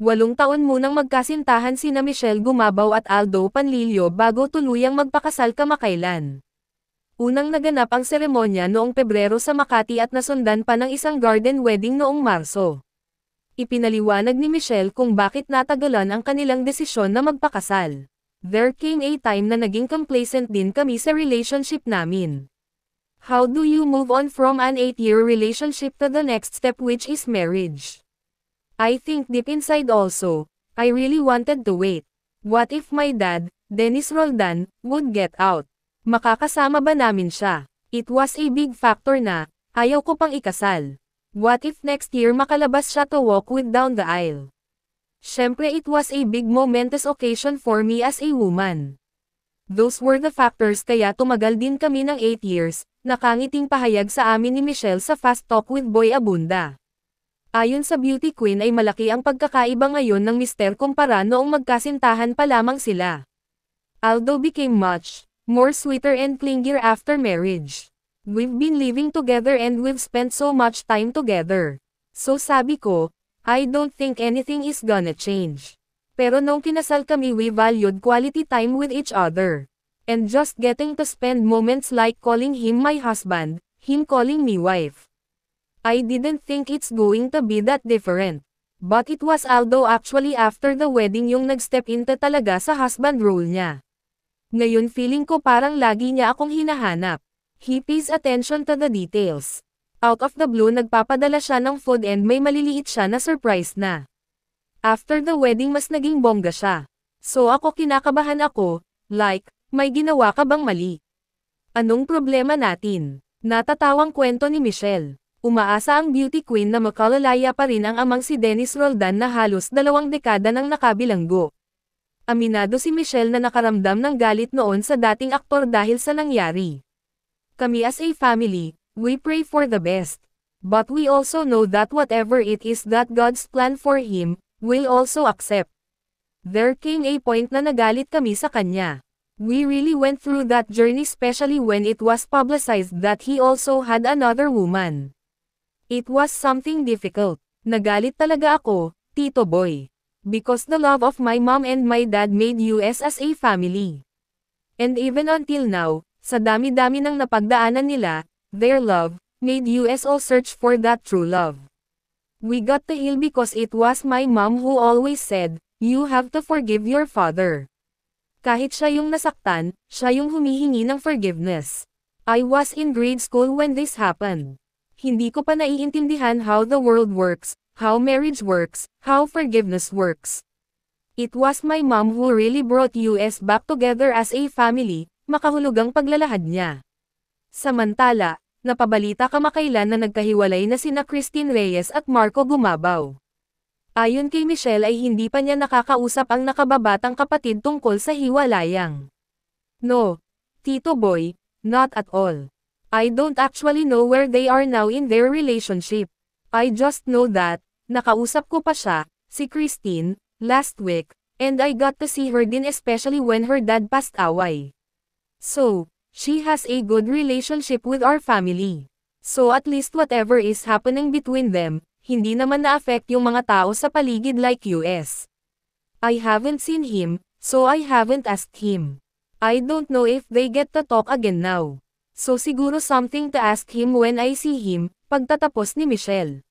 8 taon munang magkasintahan sina Michelle Gumabaw at Aldo Panlilio bago tuluyang magpakasal kamakailan. Unang naganap ang seremonya noong Pebrero sa Makati at nasundan pa ng isang garden wedding noong Marso. Ipinaliwanag ni Michelle kung bakit natagalan ang kanilang desisyon na magpakasal. There came a time na naging complacent din kami sa relationship namin. How do you move on from an 8-year relationship to the next step, which is marriage? I think deep inside also, I really wanted to wait. What if my dad, Dennis Roldan, would get out? Makakasama ba namin siya? It was a big factor na, ayaw ko pang ikasal. What if next year makalabas siya to walk with down the aisle? Syempre it was a big momentous occasion for me as a woman. Those were the factors kaya tumagal din kami ng 8 years, nakangiting pahayag sa amin ni Michelle sa Fast Talk with Boy Abunda. Ayon sa beauty queen ay malaki ang pagkakaiba ngayon ng mister kumpara noong magkasintahan pa lamang sila. Aldo became much more sweeter and clingier after marriage. We've been living together and we've spent so much time together. So sabi ko, I don't think anything is gonna change. Pero nung kinasal kami we valued quality time with each other. And just getting to spend moments like calling him my husband, him calling me wife. I didn't think it's going to be that different. But it was Aldo actually after the wedding yung nag-step into talaga sa husband role niya. Ngayon feeling ko parang lagi niya akong hinahanap. He pays attention to the details. Out of the blue nagpapadala siya ng food and may maliliit siya na surprise na. After the wedding mas naging bongga siya. So ako kinakabahan ako, like, may ginawa ka bang mali? Anong problema natin? Natatawang kwento ni Michelle. Umaasa ang beauty queen na makalalaya pa rin ang amang si Dennis Roldan na halos 2 dekada nang nakabilanggo. Aminado si Michelle na nakaramdam ng galit noon sa dating aktor dahil sa nangyari. Kami as a family, we pray for the best. But we also know that whatever it is that God's plan for him, we'll also accept. There came a point na nagalit kami sa kanya. We really went through that journey especially when it was publicized that he also had another woman. It was something difficult. Nagalit talaga ako, Tito Boy. Because the love of my mom and my dad made us as a family. And even until now, sa dami-dami ng napagdaanan nila, their love, made us all search for that true love. We got to heal because it was my mom who always said, you have to forgive your father. Kahit siya yung nasaktan, siya yung humihingi ng forgiveness. I was in grade school when this happened. Hindi ko pa naiintindihan how the world works, how marriage works, how forgiveness works. It was my mom who really brought us back together as a family, makahulugang paglalahad niya. Samantala, napabalita kamakailan na nagkahiwalay na sina Christine Reyes at Marco Gumabaw. Ayon kay Michelle ay hindi pa niya nakakausap ang nakababatang kapatid tungkol sa hiwalayang. No, Tito Boy, not at all. I don't actually know where they are now in their relationship. I just know that, nakausap ko pa siya, si Christine, last week, and I got to see her din especially when her dad passed away. So, she has a good relationship with our family. So at least whatever is happening between them, hindi naman na-affect yung mga tao sa paligid like us. I haven't seen him, so I haven't asked him. I don't know if they get to talk again now. So siguro something to ask him when I see him, pagtatapos ni Michelle.